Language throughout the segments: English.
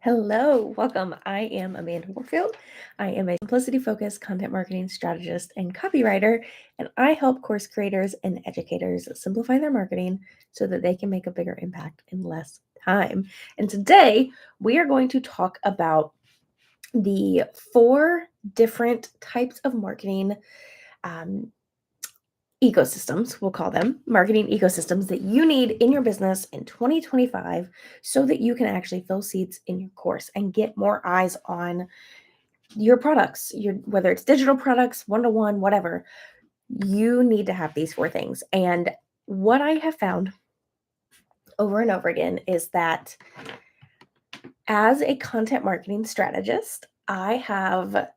Hello, welcome. I am Amanda Warfield. I am a simplicity focused content marketing strategist and copywriter, and I help course creators and educators simplify their marketing so that they can make a bigger impact in less time. And today we are going to talk about the 4 different types of marketing um, ecosystems, we'll call them marketing ecosystems that you need in your business in 2025 so that you can actually fill seats in your course and get more eyes on your products, whether it's digital products, one-to-one, whatever. You need to have these 4 things. And what I have found over and over again is that as a content marketing strategist, I have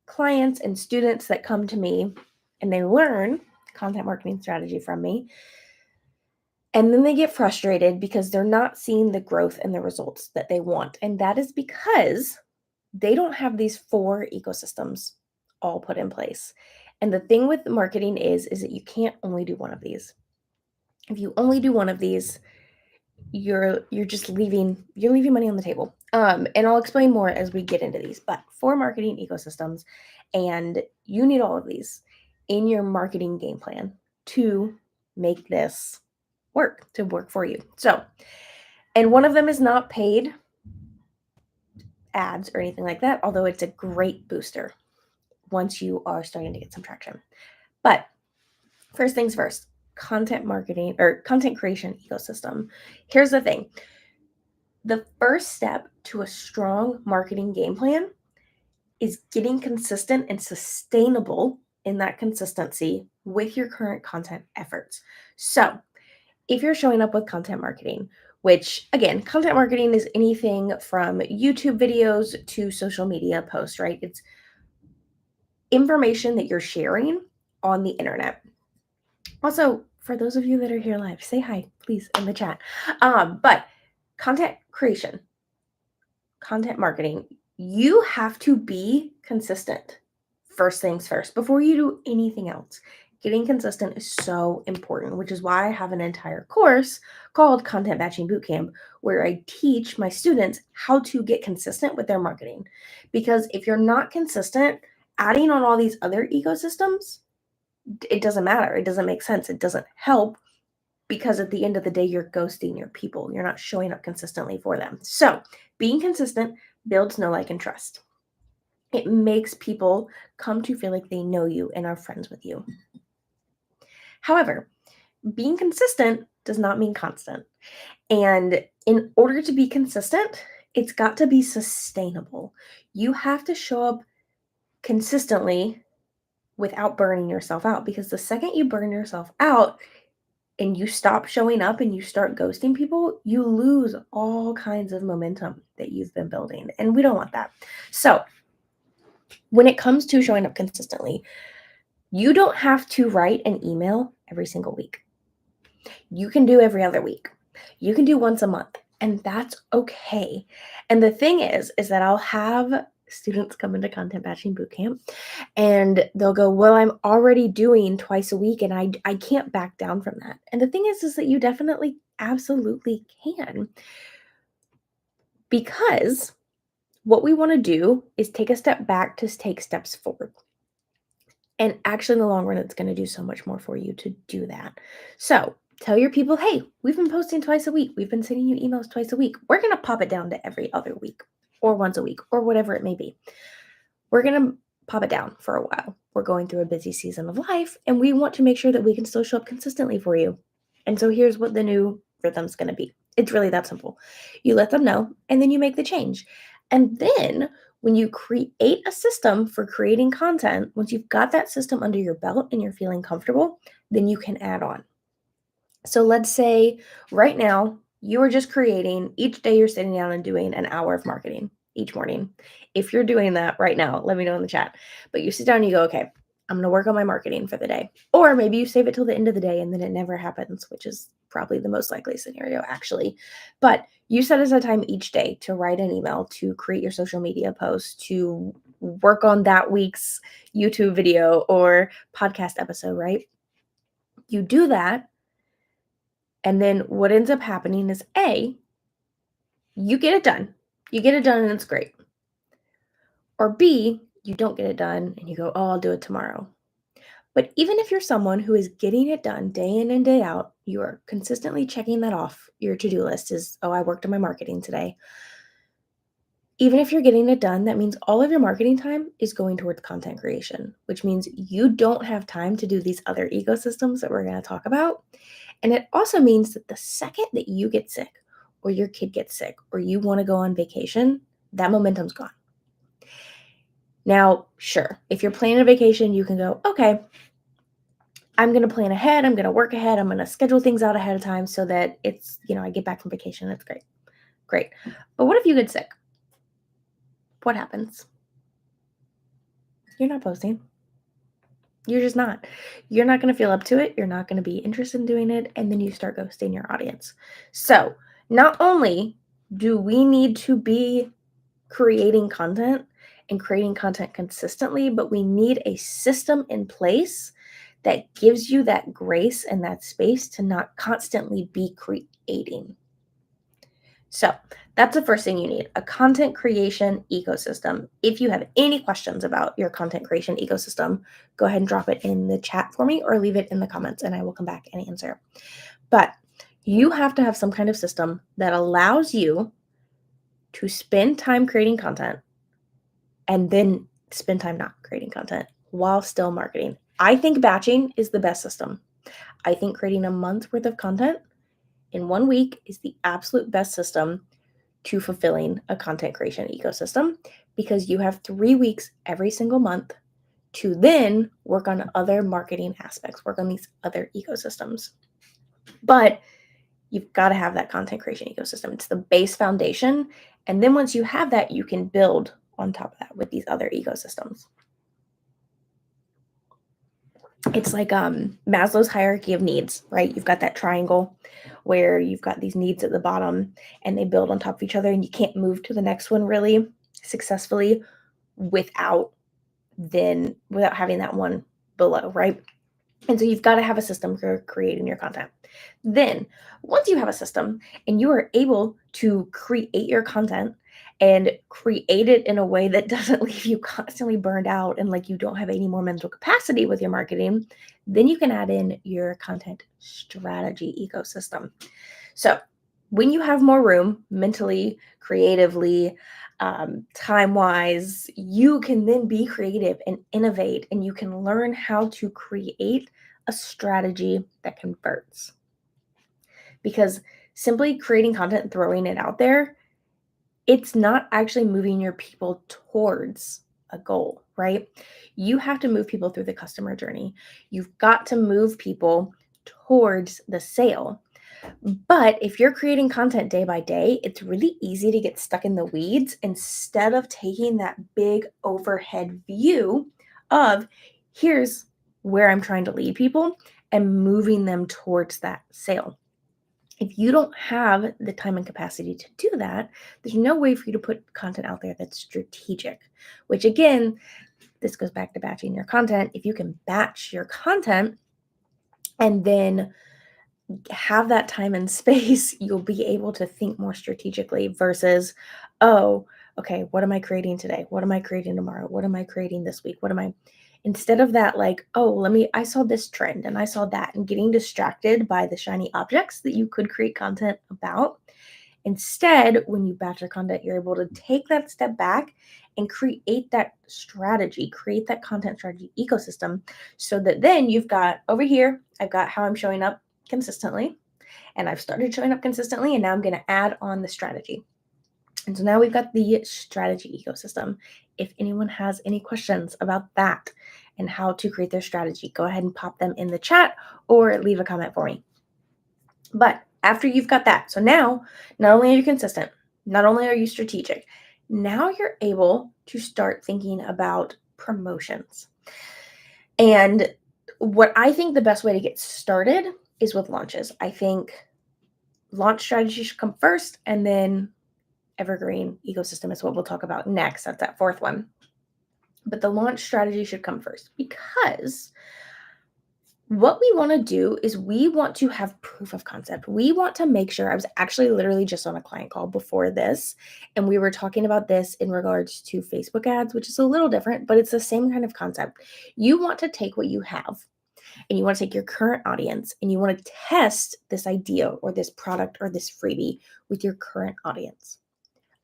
clients and students that come to me and they learn content marketing strategy from me. And then they get frustrated because they're not seeing the growth and the results that they want. And that is because they don't have these 4 ecosystems all put in place. And the thing with marketing is that you can't only do one of these. If you only do one of these, you're just leaving money on the table. And I'll explain more as we get into these. But 4 marketing ecosystems, and you need all of these in your marketing game plan to make this work for you. So, and one of them is not paid ads or anything like that, although it's a great booster once you are starting to get some traction. But first things first, content marketing or content creation ecosystem. Here's the thing. The first step to a strong marketing game plan is getting consistent and sustainable in that consistency with your current content efforts. So, if you're showing up with content marketing, which again, content marketing is anything from YouTube videos to social media posts, right? It's information that you're sharing on the internet. Also, for those of you that are here live, say hi, please, in the chat. But content creation, content marketing, you have to be consistent. First things first, before you do anything else. Getting consistent is so important, which is why I have an entire course called Content Batching Bootcamp, where I teach my students how to get consistent with their marketing. Because if you're not consistent, adding on all these other ecosystems, it doesn't matter. It doesn't make sense. It doesn't help because at the end of the day, you're ghosting your people. You're not showing up consistently for them. So being consistent builds know, like, and trust. It makes people come to feel like they know you and are friends with you. However, being consistent does not mean constant. And in order to be consistent, it's got to be sustainable. You have to show up consistently without burning yourself out, because the second you burn yourself out and you stop showing up and you start ghosting people, you lose all kinds of momentum that you've been building. And we don't want that. So when it comes to showing up consistently, you don't have to write an email every single week. You can do every other week. You can do once a month, and that's okay. And the thing is that I'll have students come into Content Batching Bootcamp and they'll go, well, I'm already doing twice a week and I can't back down from that. And the thing is that you definitely, absolutely can. Because what we want to do is take a step back to take steps forward. And actually, in the long run, it's going to do so much more for you to do that. So tell your people, hey, we've been posting twice a week. We've been sending you emails twice a week. We're going to pop it down to every other week or once a week or whatever it may be. We're going to pop it down for a while. We're going through a busy season of life, and we want to make sure that we can still show up consistently for you. And so here's what the new rhythm's going to be. It's really that simple. You let them know, and then you make the change. And then when you create a system for creating content, once you've got that system under your belt and you're feeling comfortable, then you can add on. So let's say right now you are just creating, each day you're sitting down and doing an hour of marketing each morning. If you're doing that right now, let me know in the chat. But you sit down and you go, okay, I'm going to work on my marketing for the day. Or maybe you save it till the end of the day and then it never happens, which is probably the most likely scenario, actually. But you set aside time each day to write an email, to create your social media post, to work on that week's YouTube video or podcast episode, right? You do that. And then what ends up happening is A, you get it done. You get it done and it's great. Or B, you don't get it done and you go, oh, I'll do it tomorrow. But even if you're someone who is getting it done day in and day out, you are consistently checking that off your to-do list is, oh, I worked on my marketing today. Even if you're getting it done, that means all of your marketing time is going towards content creation, which means you don't have time to do these other ecosystems that we're going to talk about. And it also means that the second that you get sick or your kid gets sick or you want to go on vacation, that momentum's gone. Now, sure, if you're planning a vacation, you can go, okay, I'm going to plan ahead. I'm going to work ahead. I'm going to schedule things out ahead of time so that it's, I get back from vacation. That's great. Great. But what if you get sick? What happens? You're not posting. You're just not. You're not going to feel up to it. You're not going to be interested in doing it. And then you start ghosting your audience. So not only do we need to be creating content and creating content consistently, but we need a system in place that gives you that grace and that space to not constantly be creating. So that's the first thing you need, a content creation ecosystem. If you have any questions about your content creation ecosystem, go ahead and drop it in the chat for me or leave it in the comments and I will come back and answer. But you have to have some kind of system that allows you to spend time creating content and then spend time not creating content while still marketing. I think batching is the best system. I think creating a month's worth of content in 1 week is the absolute best system to fulfilling a content creation ecosystem because you have 3 weeks every single month to then work on other marketing aspects, work on these other ecosystems. But you've got to have that content creation ecosystem. It's the base foundation. And then once you have that, you can build on top of that with these other ecosystems. It's like Maslow's hierarchy of needs, right? You've got that triangle where you've got these needs at the bottom and they build on top of each other and you can't move to the next one really successfully without having that one below, right? And so you've got to have a system for creating your content. Then once you have a system and you are able to create your content and create it in a way that doesn't leave you constantly burned out and like you don't have any more mental capacity with your marketing, then you can add in your content strategy ecosystem. So when you have more room mentally, creatively, time-wise, you can then be creative and innovate, and you can learn how to create a strategy that converts. Because simply creating content and throwing it out there, it's not actually moving your people towards a goal, right? You have to move people through the customer journey. You've got to move people towards the sale. But if you're creating content day by day, it's really easy to get stuck in the weeds instead of taking that big overhead view of here's where I'm trying to lead people and moving them towards that sale. If you don't have the time and capacity to do that, there's no way for you to put content out there that's strategic, which again, this goes back to batching your content. If you can batch your content and then have that time and space, you'll be able to think more strategically versus, oh, okay, what am I creating today? What am I creating tomorrow? What am I creating this week? Instead of that, like, oh, I saw this trend and I saw that and getting distracted by the shiny objects that you could create content about. Instead, when you batch your content, you're able to take that step back and create that strategy, create that content strategy ecosystem so that then you've got over here, I've got how I'm showing up consistently, and I've started showing up consistently, and now I'm going to add on the strategy. And so now we've got the strategy ecosystem. If anyone has any questions about that and how to create their strategy, go ahead and pop them in the chat or leave a comment for me. But after you've got that, so now not only are you consistent, not only are you strategic, now you're able to start thinking about promotions. And what I think the best way to get started is with launches. I think launch strategy should come first, and then evergreen ecosystem is what we'll talk about next. That's that fourth one. But the launch strategy should come first because What we want to do is we want to have proof of concept. We want to make sure. I was actually literally just on a client call before this, and we were talking about this in regards to Facebook ads, which is a little different, but it's the same kind of concept. You want to take what you have and you want to take your current audience and you want to test this idea or this product or this freebie with your current audience.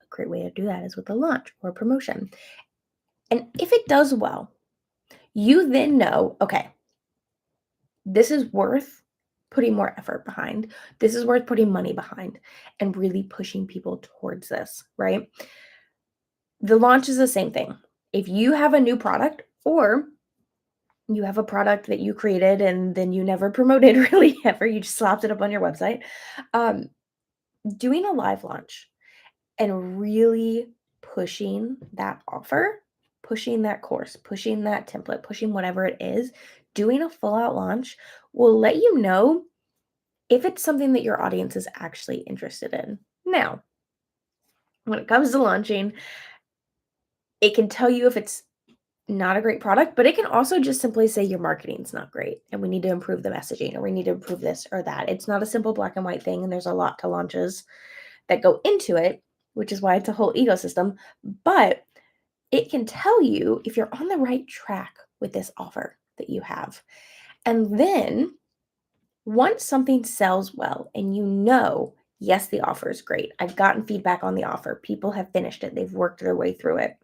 A great way to do that is with a launch or a promotion. And if it does well, you then know, okay, this is worth putting more effort behind. This is worth putting money behind and really pushing people towards this, right? The launch is the same thing. If you have a new product or you have a product that you created and then you never promoted really ever, you just slapped it up on your website, um, doing a live launch and really pushing that offer, pushing that course, pushing that template, pushing whatever it is, doing a full out launch will let you know if it's something that your audience is actually interested in. Now, when it comes to launching, it can tell you if it's not a great product, but it can also just simply say your marketing's not great and we need to improve the messaging or we need to improve this or that. It's not a simple black and white thing, and there's a lot to launches that go into it, which is why it's a whole ecosystem. But it can tell you if you're on the right track with this offer that you have. And then once something sells well and you know, yes, the offer is great. I've gotten feedback on the offer. People have finished it. They've worked their way through it.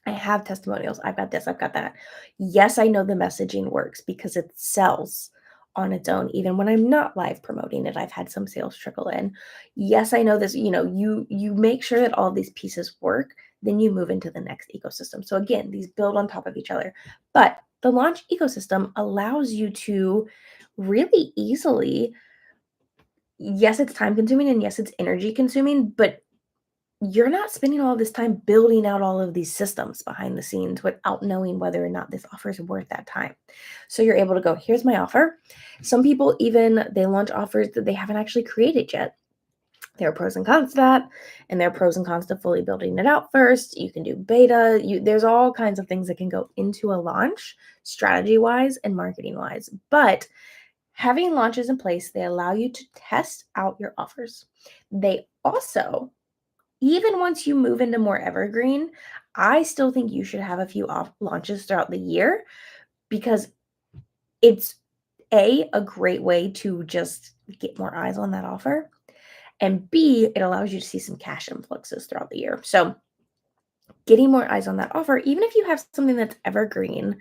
I have testimonials. I've got this, I've got that. Yes, I know the messaging works because it sells on its own. Even when I'm not live promoting it, I've had some sales trickle in. Yes, I know this, you make sure that all of these pieces work, then you move into the next ecosystem. So again, these build on top of each other. But the launch ecosystem allows you to really easily, yes, it's time consuming and yes, it's energy consuming, but you're not spending all this time building out all of these systems behind the scenes without knowing whether or not this offer is worth that time. So you're able to go, here's my offer. Some people even they launch offers that they haven't actually created yet. There are pros and cons to that, and there are pros and cons to fully building it out first. You can do beta. There's all kinds of things that can go into a launch, strategy-wise and marketing-wise. But having launches in place, they allow you to test out your offers. They also, even once you move into more evergreen, I still think you should have a few launches throughout the year because it's a great way to just get more eyes on that offer. And B, it allows you to see some cash influxes throughout the year. So getting more eyes on that offer, even if you have something that's evergreen,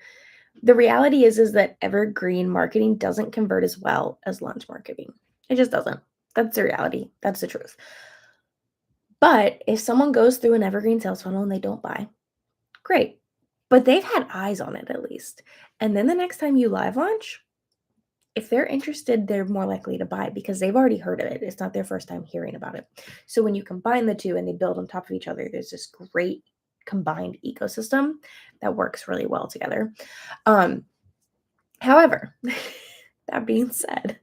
the reality is that evergreen marketing doesn't convert as well as launch marketing. It just doesn't. That's the reality. That's the truth. But if someone goes through an evergreen sales funnel and they don't buy, great. But they've had eyes on it at least. And then the next time you live launch, if they're interested, they're more likely to buy because they've already heard of it. It's not their first time hearing about it. So when you combine the two and they build on top of each other, there's this great combined ecosystem that works really well together. However, that being said,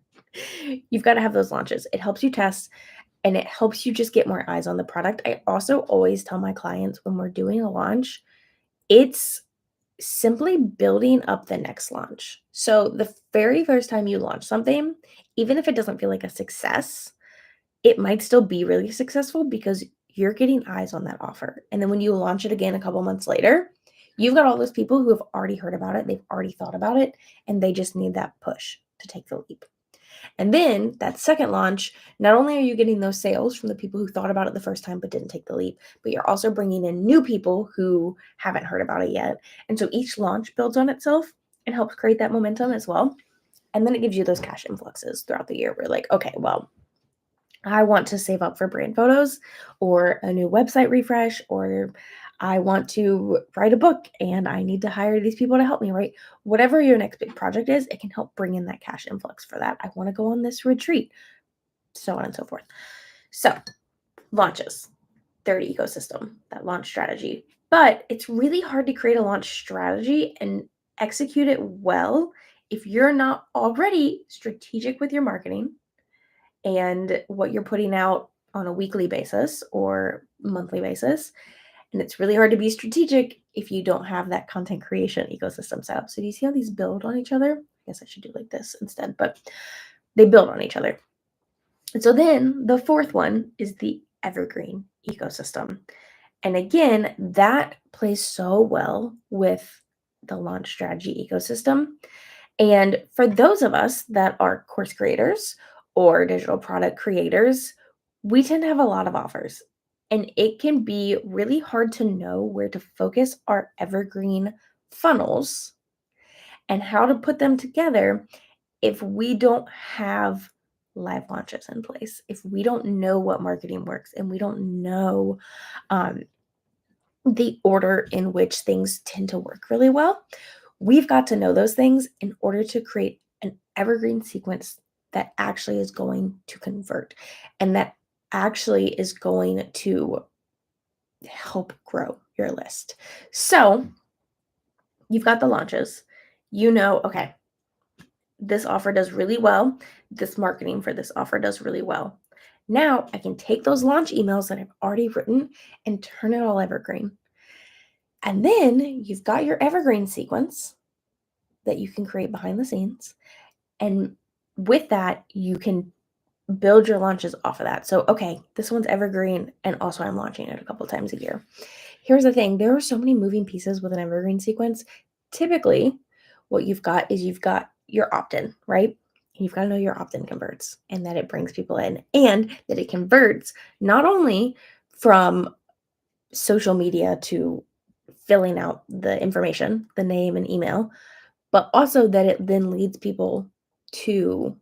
you've got to have those launches. It helps you test and it helps you just get more eyes on the product. I also always tell my clients when we're doing a launch, it's simply building up the next launch. So the very first time you launch something, even if it doesn't feel like a success, it might still be really successful because you're getting eyes on that offer. And then when you launch it again a couple months later, you've got all those people who have already heard about it, they've already thought about it, and they just need that push to take the leap. And then that second launch, not only are you getting those sales from the people who thought about it the first time but didn't take the leap, but you're also bringing in new people who haven't heard about it yet. And so each launch builds on itself and helps create that momentum as well. And then it gives you those cash influxes throughout the year. We're like, okay, well, I want to save up for brand photos or a new website refresh, or I want to write a book and I need to hire these people to help me, right? Whatever your next big project is, it can help bring in that cash influx for that. I want to go on this retreat, so on and so forth. So, launches, third ecosystem, that launch strategy. But it's really hard to create a launch strategy and execute it well if you're not already strategic with your marketing and what you're putting out on a weekly basis or monthly basis. And it's really hard to be strategic if you don't have that content creation ecosystem set up. So do you see how these build on each other? guess I should do like this instead, but they build on each other. And so then the fourth one is the evergreen ecosystem. And again, that plays so well with the launch strategy ecosystem. And for those of us that are course creators or digital product creators, we tend to have a lot of offers. And it can be really hard to know where to focus our evergreen funnels and how to put them together if we don't have live launches in place, if we don't know what marketing works and we don't know um, the order in which things tend to work really well, we've got to know those things in order to create an evergreen sequence that actually is going to convert and that actually is going to help grow your list. So you've got the launches. You know, okay, this offer does really well. This marketing for this offer does really well. Now I can take those launch emails that I've already written and turn it all evergreen. And then you've got your evergreen sequence that you can create behind the scenes. And with that, you can build your launches off of that. So, okay, this one's evergreen, and also I'm launching it a couple times a year. Here's the thing, there are so many moving pieces with an evergreen sequence. Typically, what you've got is you've got your opt-in, right? You've got to know your opt-in converts and that it brings people in and that it converts not only from social media to filling out the information, the name and email, but also that it then leads people to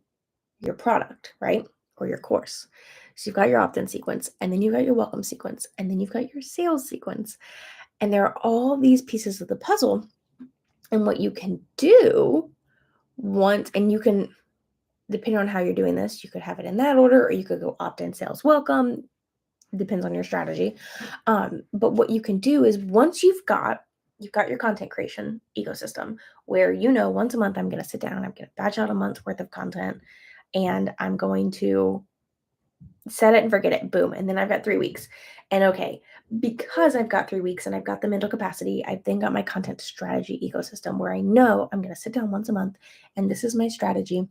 your product, right? Or your course. So you've got your opt-in sequence, and then you've got your welcome sequence, and then you've got your sales sequence. And there are all these pieces of the puzzle. And what you can do once, and you can, depending on how you're doing this, you could have it in that order, or you could go opt-in, sales, welcome. Depends on your strategy. But what you can do is once you've got your content creation ecosystem where once a month I'm going to sit down, I'm going to batch out a month's worth of content, and I'm going to set it and forget it. Boom. And then I've got 3 weeks. And okay, because I've got 3 weeks and I've got the mental capacity, I've then got my content strategy ecosystem where I know I'm going to sit down once a month and this is my strategy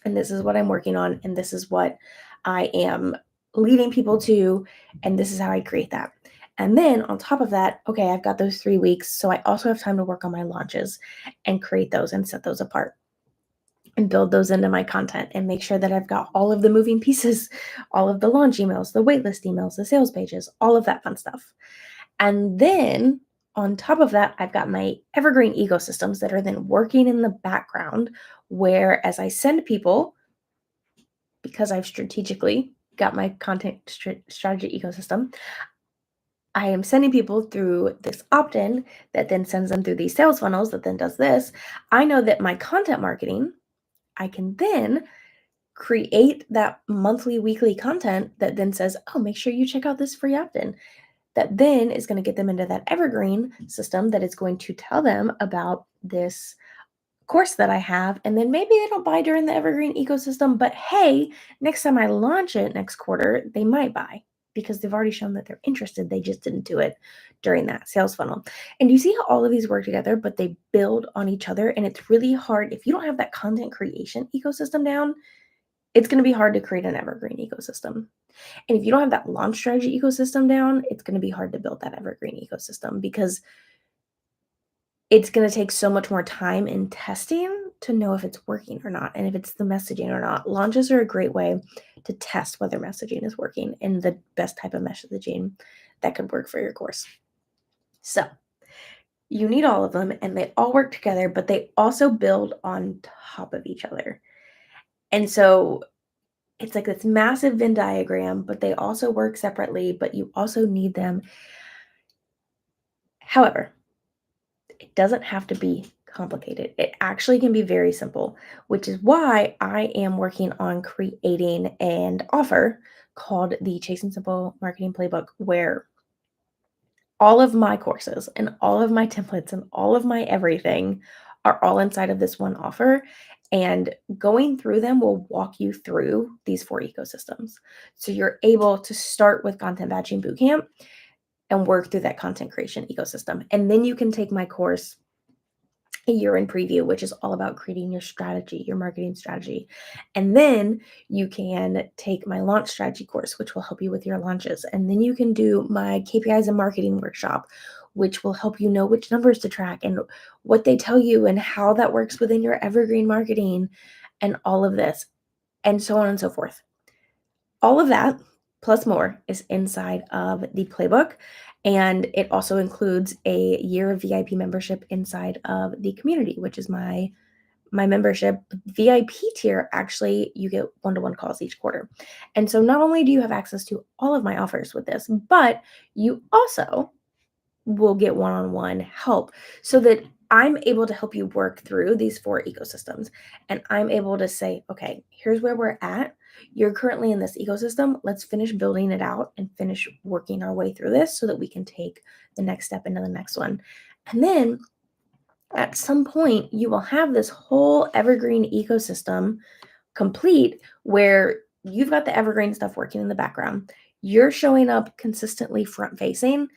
and this is what I'm working on and this is what I am leading people to and this is how I create that. And then on top of that, okay, I've got those 3 weeks. So I also have time to work on my launches and create those and set those apart and build those into my content and make sure that I've got all of the moving pieces, all of the launch emails, the waitlist emails, the sales pages, all of that fun stuff. And then on top of that, I've got my evergreen ecosystems that are then working in the background where as I send people, because I've strategically got my content strategy ecosystem, I am sending people through this opt-in that then sends them through these sales funnels that then does this. I know that my content marketing, I can then create that monthly, weekly content that then says, oh, make sure you check out this free opt-in. That then is going to get them into that evergreen system that is going to tell them about this course that I have. And then maybe they don't buy during the evergreen ecosystem, but hey, next time I launch it next quarter, they might buy because they've already shown that they're interested. They just didn't do it during that sales funnel. And you see how all of these work together, but they build on each other. And it's really hard if you don't have that content creation ecosystem down. It's going to be hard to create an evergreen ecosystem. And if you don't have that launch strategy ecosystem down, it's going to be hard to build that evergreen ecosystem because it's going to take so much more time in testing to know if it's working or not and if it's the messaging or not. Launches are a great way to test whether messaging is working and the best type of messaging that could work for your course. So you need all of them and they all work together, but they also build on top of each other. And so it's like this massive Venn diagram, but they also work separately, but you also need them. However, it doesn't have to be complicated. It actually can be very simple, which is why I am working on creating an offer called the Chasing Simple Marketing Playbook, where all of my courses and all of my templates and all of my everything are all inside of this one offer. And going through them will walk you through these 4 ecosystems. So you're able to start with Content Batching Bootcamp and work through that content creation ecosystem. And then you can take my course a year in preview, which is all about creating your strategy, your marketing strategy. And then you can take my launch strategy course, which will help you with your launches. And then you can do my KPIs and marketing workshop, which will help you know which numbers to track and what they tell you and how that works within your evergreen marketing and all of this, and so on and so forth. All of that plus more is inside of the playbook. And it also includes a year of VIP membership inside of the community, which is my membership. VIP tier, actually, you get one-to-one calls each quarter. And so not only do you have access to all of my offers with this, but you also will get one-on-one help so that I'm able to help you work through these 4 ecosystems. And I'm able to say, okay, here's where we're at. You're currently in this ecosystem. Let's finish building it out and finish working our way through this so that we can take the next step into the next one. And then at some point, you will have this whole evergreen ecosystem complete where you've got the evergreen stuff working in the background. You're showing up consistently front facing,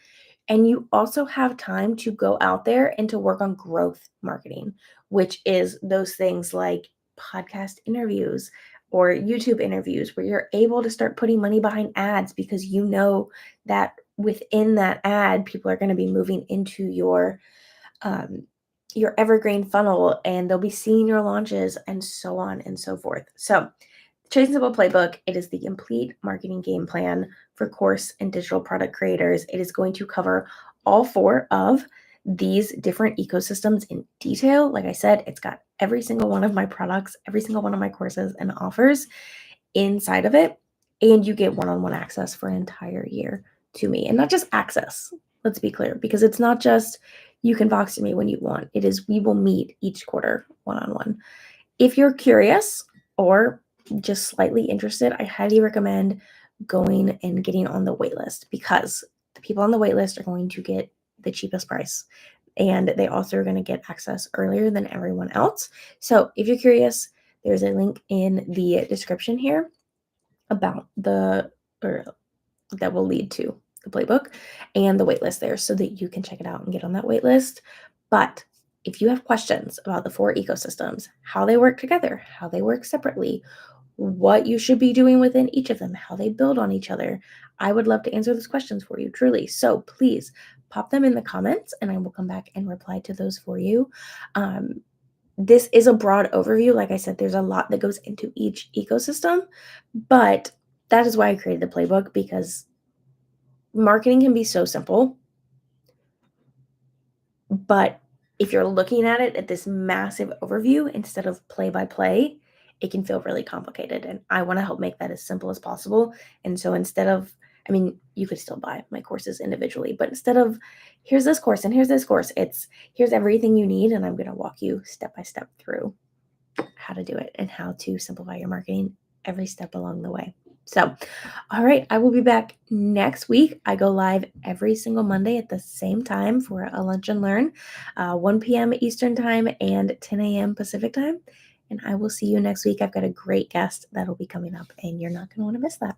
and you also have time to go out there and to work on growth marketing, which is those things like podcast interviews or YouTube interviews where you're able to start putting money behind ads because you know that within that ad, people are going to be moving into your evergreen funnel and they'll be seeing your launches and so on and so forth. So Chase and Simple Playbook, it is the complete marketing game plan for course and digital product creators. It is going to cover all 4 of these different ecosystems in detail. Like I said, it's got every single one of my products, every single one of my courses and offers inside of it. And you get one-on-one access for an entire year to me. And not just access, let's be clear, because it's not just you can box to me when you want. It is we will meet each quarter one-on-one. If you're curious or just slightly interested, I highly recommend going and getting on the wait list because the people on the wait list are going to get the cheapest price. And they also are going to get access earlier than everyone else. So if you're curious, there's a link in the description here about or that will lead to the playbook and the waitlist there so that you can check it out and get on that waitlist. But if you have questions about the 4 ecosystems, how they work together, how they work separately, what you should be doing within each of them, how they build on each other, I would love to answer those questions for you, truly. So please pop them in the comments and I will come back and reply to those for you. This is a broad overview. Like I said, there's a lot that goes into each ecosystem, but that is why I created the playbook, because marketing can be so simple, but if you're looking at it at this massive overview instead of play by play, it can feel really complicated. And I want to help make that as simple as possible. And so instead of, I mean, you could still buy my courses individually, but instead of here's this course and here's this course, it's here's everything you need. And I'm going to walk you step by step through how to do it and how to simplify your marketing every step along the way. So, all right, I will be back next week. I go live every single Monday at the same time for a lunch and learn, 1 p.m. Eastern time and 10 a.m. Pacific time. And I will see you next week. I've got a great guest that'll be coming up, and you're not going to want to miss that.